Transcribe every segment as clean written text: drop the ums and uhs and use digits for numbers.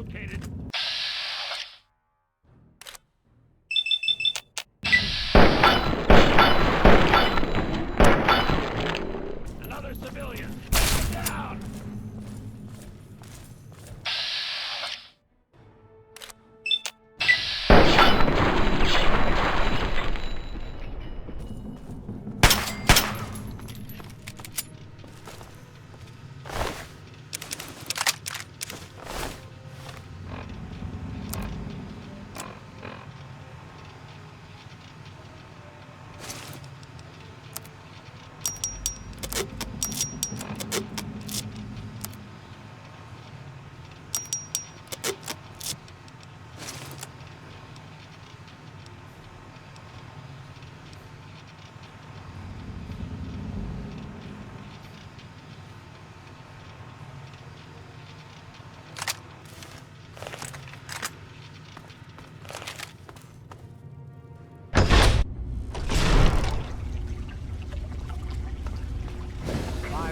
located. Another civilian. Down.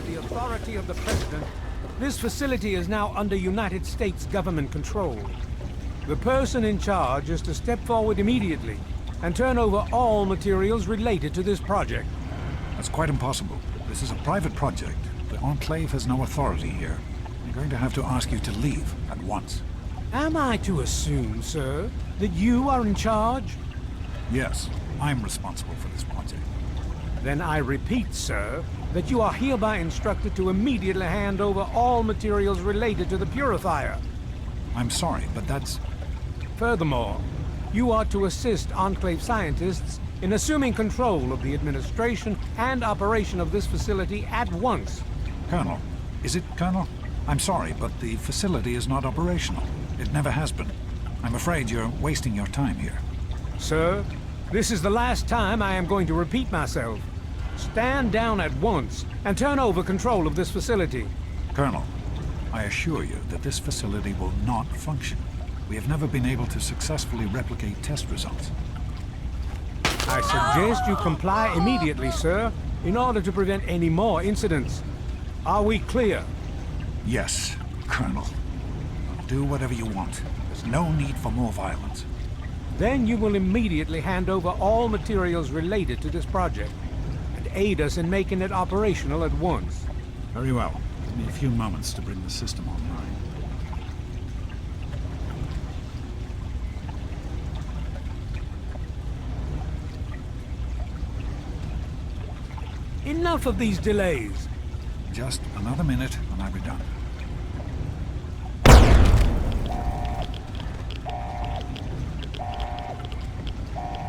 The authority of the President, this facility is now under United States government control. The person in charge is to step forward immediately and turn over all materials related to this project. That's quite impossible. This is a private project. The Enclave has no authority here. I'm going to have to ask you to leave at once. Am I to assume, sir, that you are in charge? Yes, I'm responsible for this project. Then I repeat, sir, that you are hereby instructed to immediately hand over all materials related to the purifier. I'm sorry, but that's... Furthermore, you are to assist Enclave scientists in assuming control of the administration and operation of this facility at once. Colonel. Is it Colonel? I'm sorry, but the facility is not operational. It never has been. I'm afraid you're wasting your time here. Sir, this is the last time I am going to repeat myself. Stand down at once and turn over control of this facility. Colonel, I assure you that this facility will not function. We have never been able to successfully replicate test results. I suggest you comply immediately, sir, in order to prevent any more incidents. Are we clear? Yes, Colonel. Do whatever you want. There's no need for more violence. Then you will immediately hand over all materials related to this project and aid us in making it operational at once. Very well. Give me a few moments to bring the system online. Enough of these delays. Just another minute and I'll be done.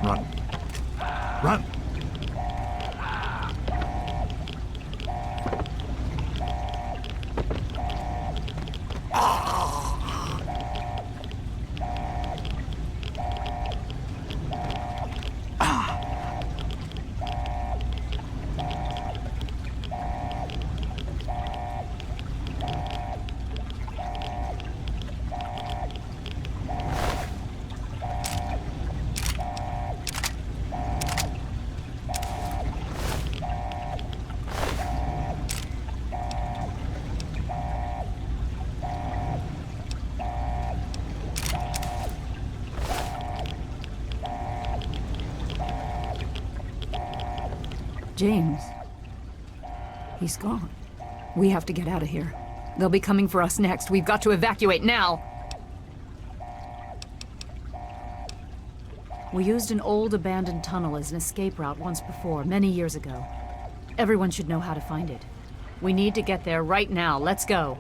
Run. Run! James. He's gone. We have to get out of here. They'll be coming for us next. We've got to evacuate now! We used an old abandoned tunnel as an escape route once before, many years ago. Everyone should know how to find it. We need to get there right now. Let's go.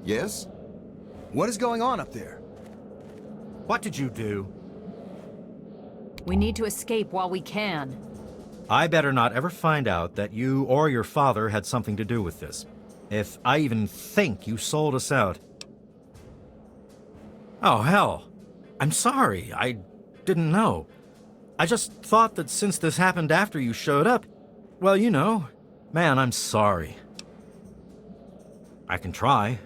Yes? What is going on up there? What did you do? We need to escape while we can. I better not ever find out that you or your father had something to do with this. If I even think you sold us out. Oh, hell. I'm sorry. I didn't know. I just thought that since this happened after you showed up, well, you know, man, I'm sorry. I can try.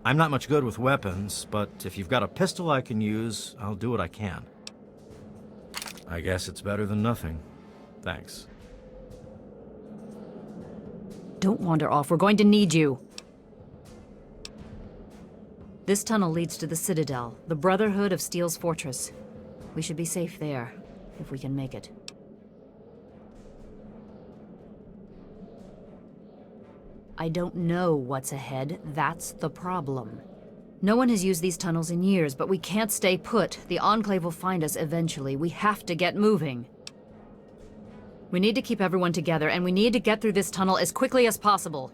I'm not much good with weapons, but if you've got a pistol I can use, I'll do what I can. I guess it's better than nothing. Thanks. Don't wander off. We're going to need you. This tunnel leads to the Citadel, the Brotherhood of Steel's fortress. We should be safe there, if we can make it. I don't know what's ahead. That's the problem. No one has used these tunnels in years, but we can't stay put. The Enclave will find us eventually. We have to get moving. We need to keep everyone together, and we need to get through this tunnel as quickly as possible.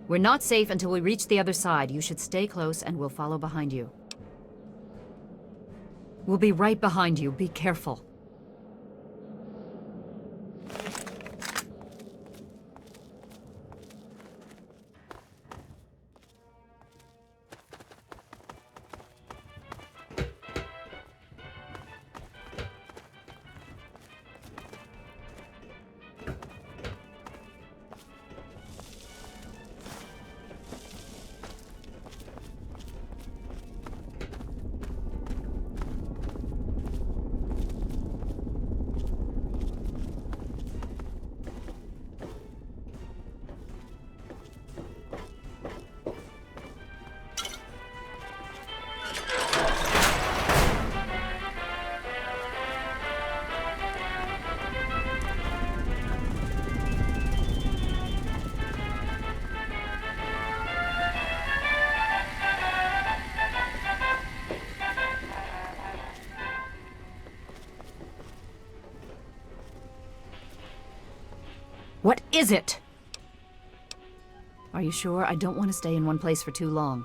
We're not safe until we reach the other side. You should stay close, and we'll follow behind you. We'll be right behind you. Be careful. What is it? Are you sure? I don't want to stay in one place for too long.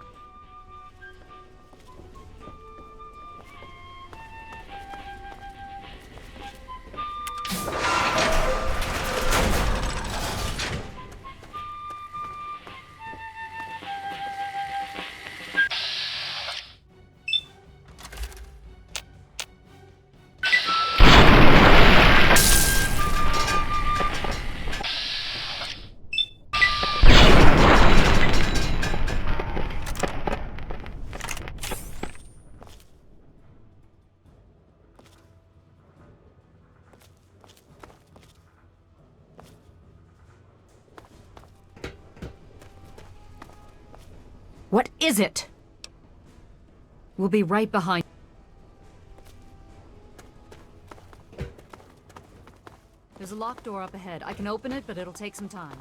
What is it? We'll be right behind. There's a locked door up ahead. I can open it, but it'll take some time.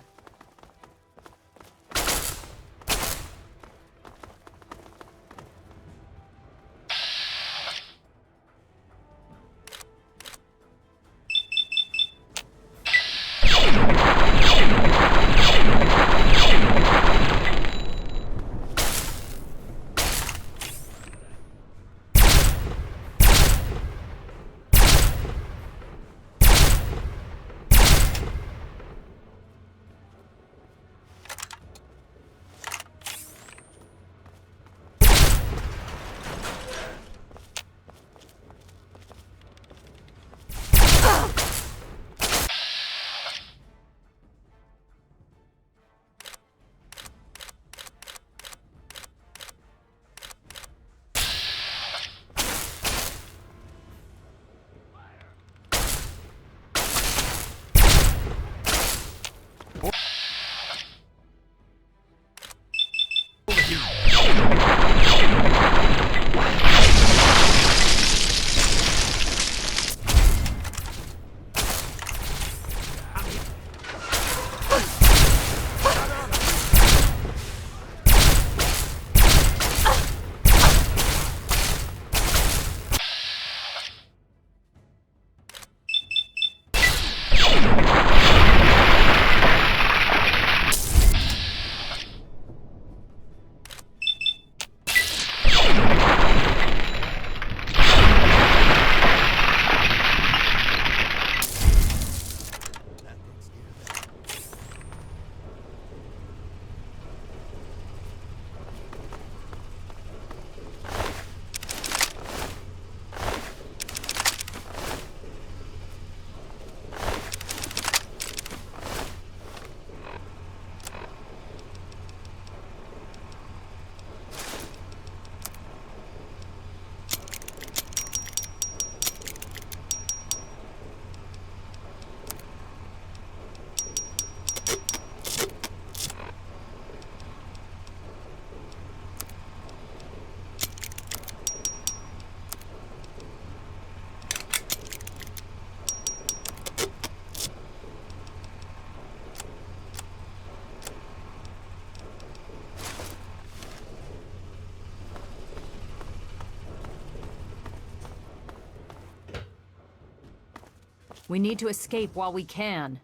We need to escape while we can.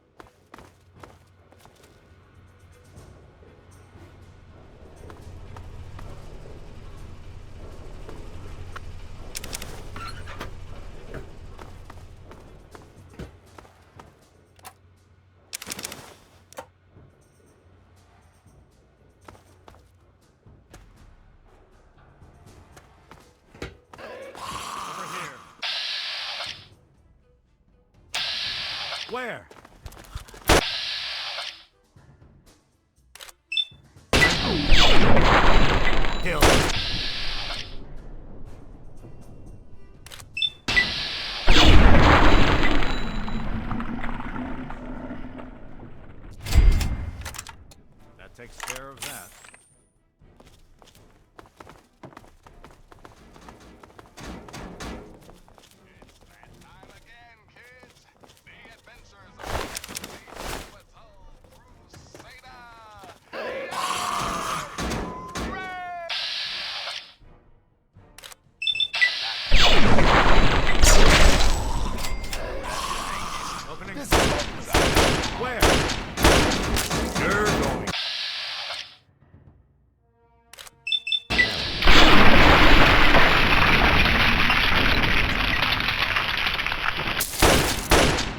Where? Kill. That takes care of that. Where? You're going.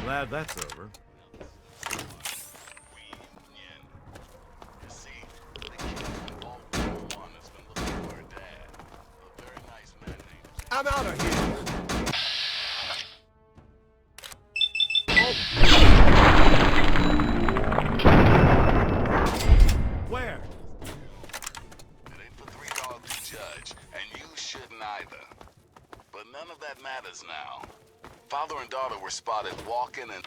Glad that's over. I'm out of here. Where? It ain't for $3 to judge, and you shouldn't either. But none of that matters now. Father and daughter were spotted walking and...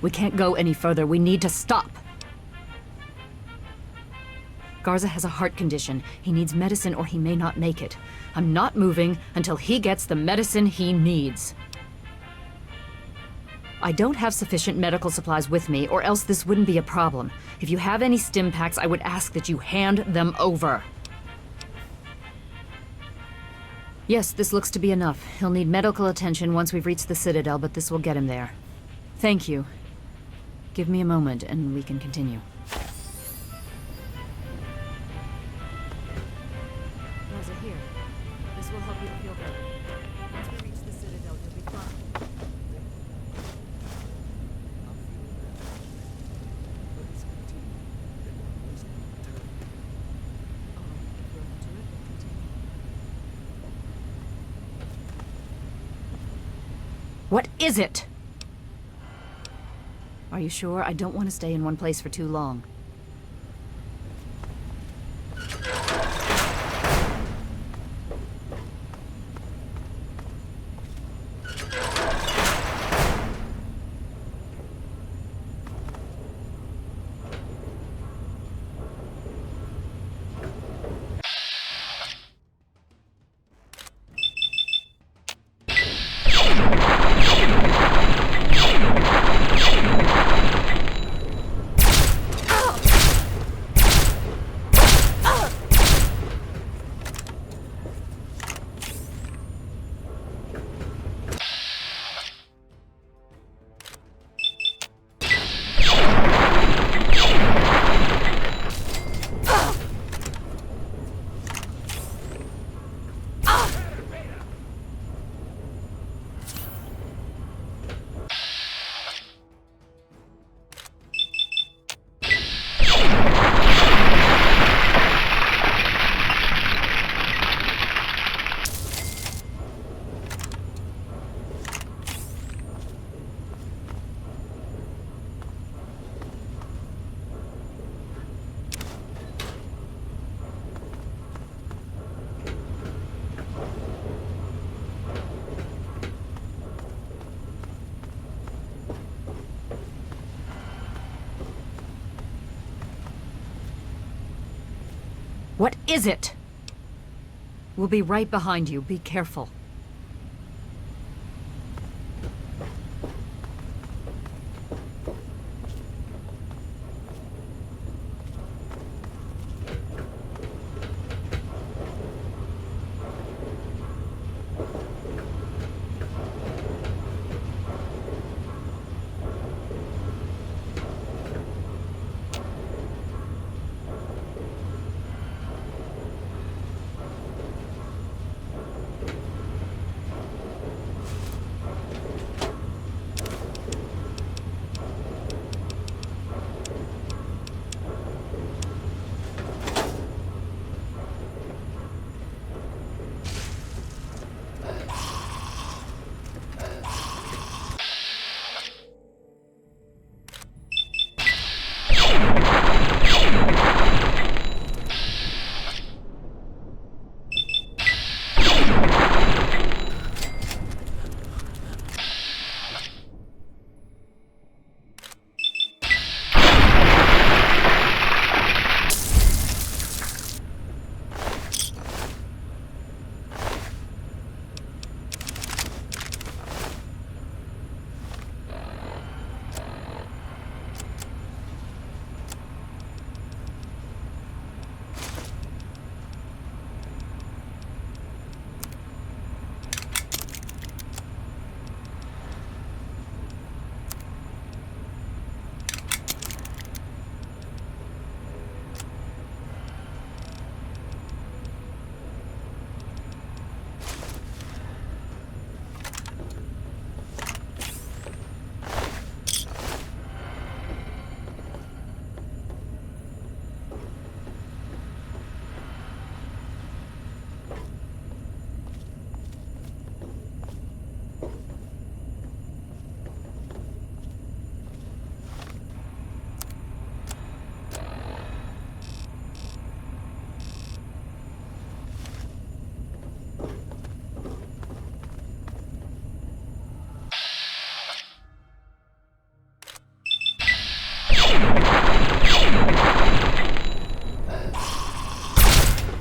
We can't go any further. We need to stop. Garza has a heart condition. He needs medicine or he may not make it. I'm not moving until he gets the medicine he needs. I don't have sufficient medical supplies with me, or else this wouldn't be a problem. If you have any stim packs, I would ask that you hand them over. Yes, this looks to be enough. He'll need medical attention once we've reached the Citadel, but this will get him there. Thank you. Give me a moment, and we can continue. Garza, here. This will help you to feel better. Once we reach the Citadel, you'll be fine. What is it? Are you sure? I don't want to stay in one place for too long. What is it? We'll be right behind you. Be careful.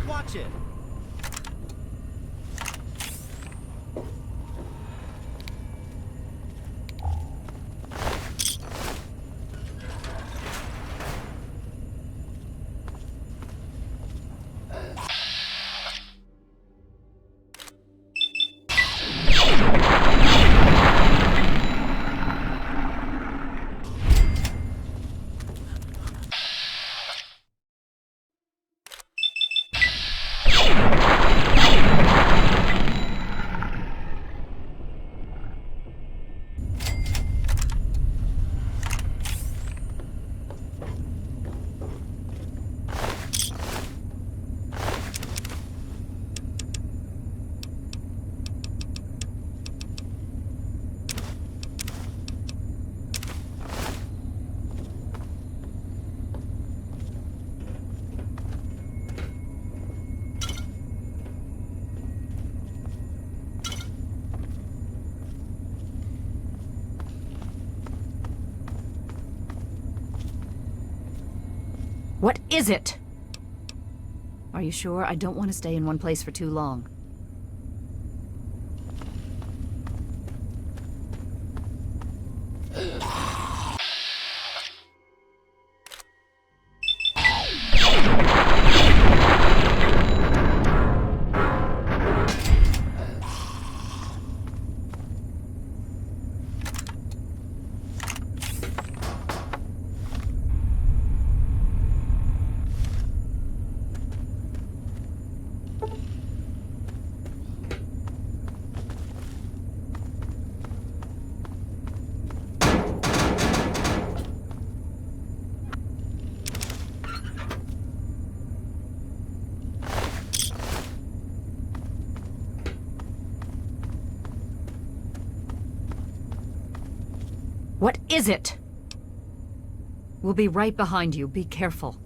Watch it! What is it? Are you sure? I don't want to stay in one place for too long. What is it? We'll be right behind you. Be careful.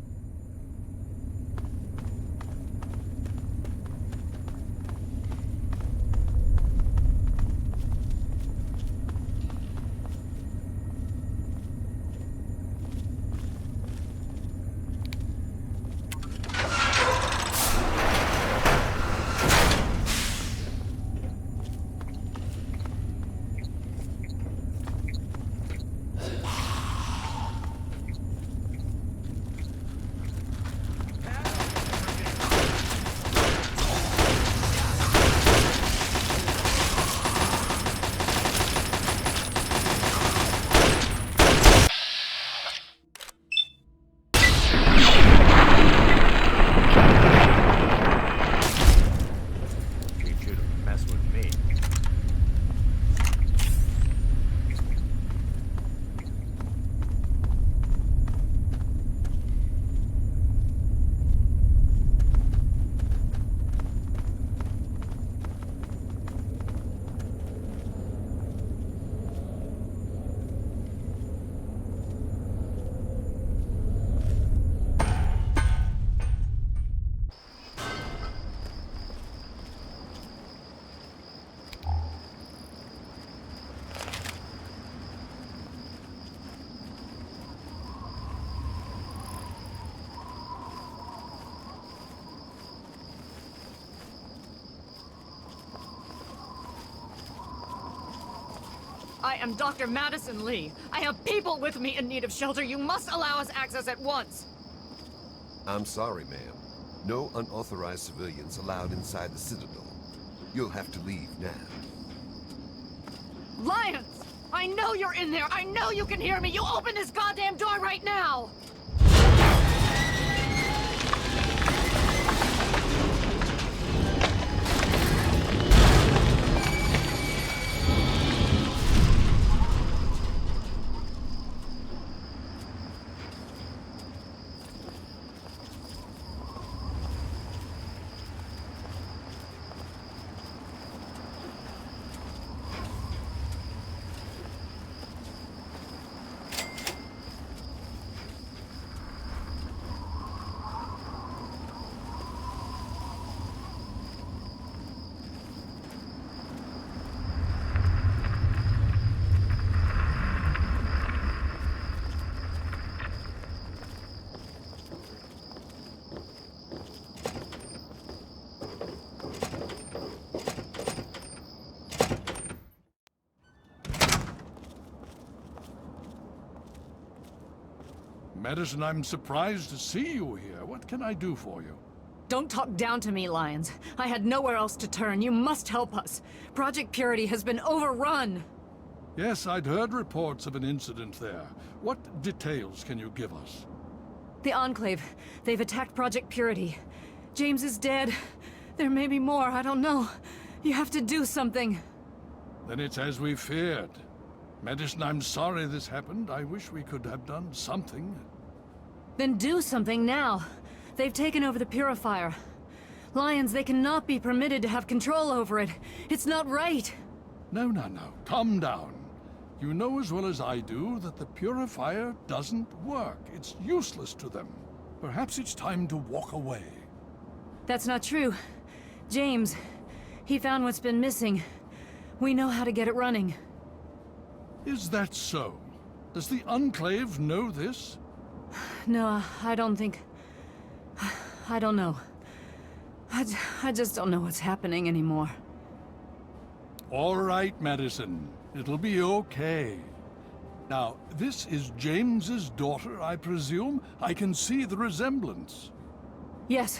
I am Dr. Madison Lee. I have people with me in need of shelter. You must allow us access at once. I'm sorry, ma'am. No unauthorized civilians allowed inside the Citadel. You'll have to leave now. Lions! I know you're in there! I know you can hear me! You open this goddamn door right now! Madison, I'm surprised to see you here. What can I do for you? Don't talk down to me, Lions. I had nowhere else to turn. You must help us. Project Purity has been overrun. Yes, I'd heard reports of an incident there. What details can you give us? The Enclave. They've attacked Project Purity. James is dead. There may be more, I don't know. You have to do something. Then it's as we feared. Madison, I'm sorry this happened. I wish we could have done something. Then do something now. They've taken over the Purifier. Lions, they cannot be permitted to have control over it. It's not right. No. Calm down. You know as well as I do that the Purifier doesn't work. It's useless to them. Perhaps it's time to walk away. That's not true. James, he found what's been missing. We know how to get it running. Is that so? Does the Enclave know this? No, I don't think... I don't know. I just don't know what's happening anymore. All right, Madison. It'll be okay. Now, this is James's daughter, I presume? I can see the resemblance. Yes.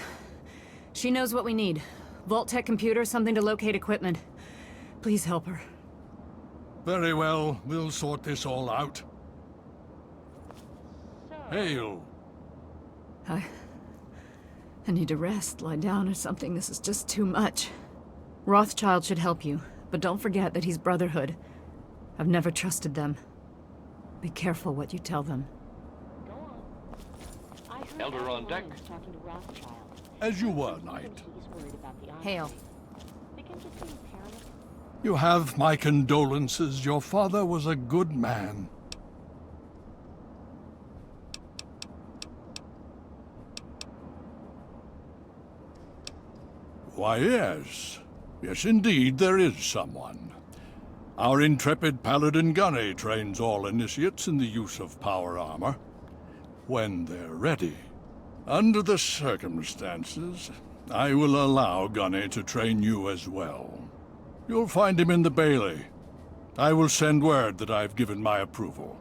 She knows what we need. Vault-Tec computer, something to locate equipment. Please help her. Very well. We'll sort this all out. Hail. I need to rest, lie down or something. This is just too much. Rothschild should help you, but don't forget that he's Brotherhood. I've never trusted them. Be careful what you tell them. Elder on deck. As you were, Knight. Hail. You have my condolences. Your father was a good man. Why, yes. Yes, indeed, there is someone. Our intrepid Paladin Gunny trains all initiates in the use of power armor. When they're ready. Under the circumstances, I will allow Gunny to train you as well. You'll find him in the Bailey. I will send word that I've given my approval.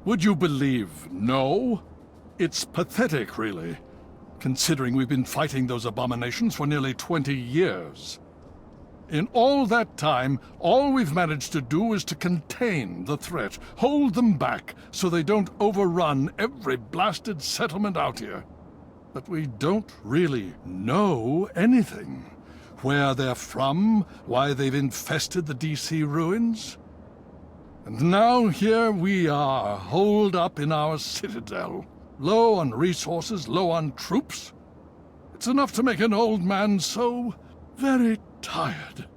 Would you believe no? It's pathetic, really, considering we've been fighting those abominations for nearly 20 years. In all that time, all we've managed to do is to contain the threat, hold them back so they don't overrun every blasted settlement out here. But we don't really know anything. Where they're from, why they've infested the DC ruins. And now here we are, holed up in our citadel. Low on resources, low on troops. It's enough to make an old man so very tired.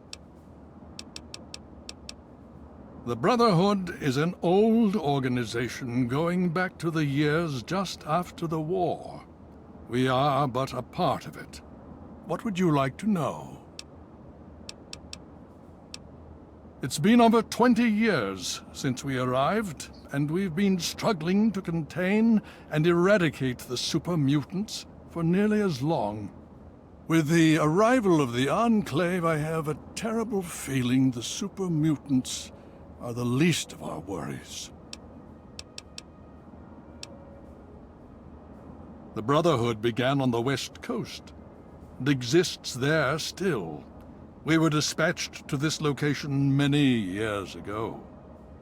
The Brotherhood is an old organization going back to the years just after the war. We are but a part of it. What would you like to know? It's been over 20 years since we arrived, and we've been struggling to contain and eradicate the super mutants for nearly as long. With the arrival of the Enclave, I have a terrible feeling the super mutants are the least of our worries. The Brotherhood began on the West Coast and exists there still. We were dispatched to this location many years ago.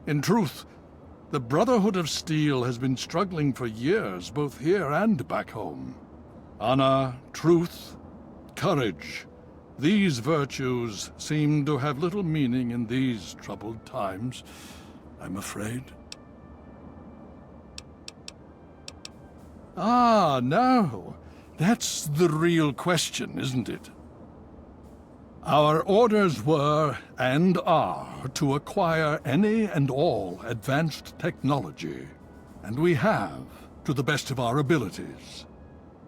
In truth, the Brotherhood of Steel has been struggling for years, both here and back home. Honor, truth, courage. These virtues seem to have little meaning in these troubled times, I'm afraid. Ah, now, that's the real question, isn't it? Our orders were, and are, to acquire any and all advanced technology, and we have, to the best of our abilities.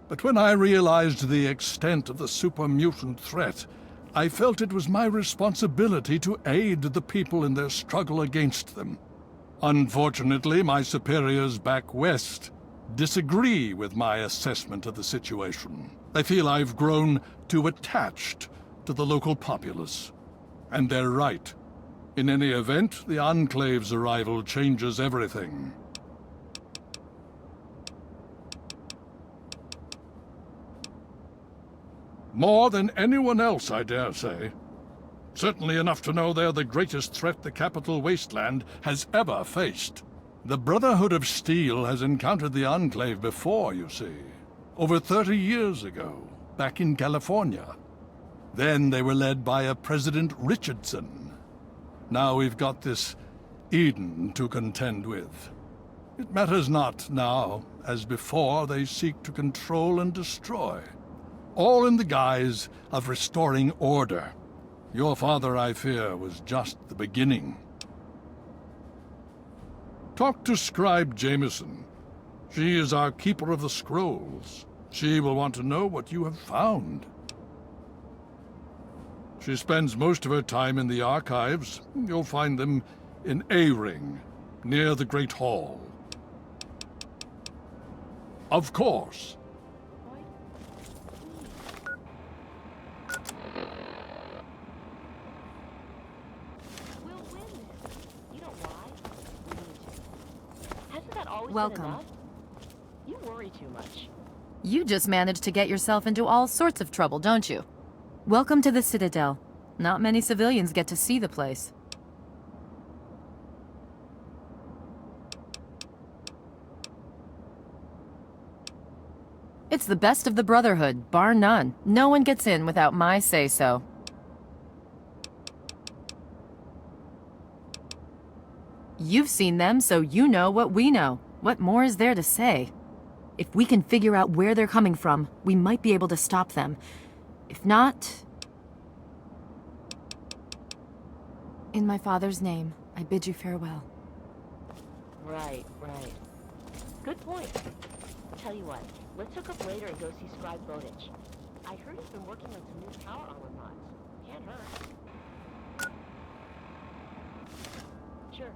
But when I realized the extent of the super-mutant threat, I felt it was my responsibility to aid the people in their struggle against them. Unfortunately, my superiors back west disagree with my assessment of the situation. They feel I've grown too attached to the local populace. And they're right. In any event, the Enclave's arrival changes everything. More than anyone else, I dare say. Certainly enough to know they're the greatest threat the capital wasteland has ever faced. The Brotherhood of Steel has encountered the Enclave before, you see. Over 30 years ago, back in California. Then they were led by a President Richardson. Now we've got this Eden to contend with. It matters not now, as before they seek to control and destroy. All in the guise of restoring order. Your father, I fear, was just the beginning. Talk to Scribe Jameson. She is our keeper of the scrolls. She will want to know what you have found. She spends most of her time in the archives. You'll find them in A-Ring, near the Great Hall. Of course. We'll win this. You know why? We need to. Hasn't that always Welcome. been enough? You worry too much. You just managed to get yourself into all sorts of trouble, don't you? Welcome to the Citadel. Not many civilians get to see the place. It's the best of the Brotherhood, bar none. No one gets in without my say-so. You've seen them, so you know what we know. What more is there to say? If we can figure out where they're coming from, we might be able to stop them. If not... In my father's name, I bid you farewell. Right. Good point. Tell you what, let's hook up later and go see Scribe Bowditch. I heard he's been working on some new power armor mods. Can't hurt. Sure.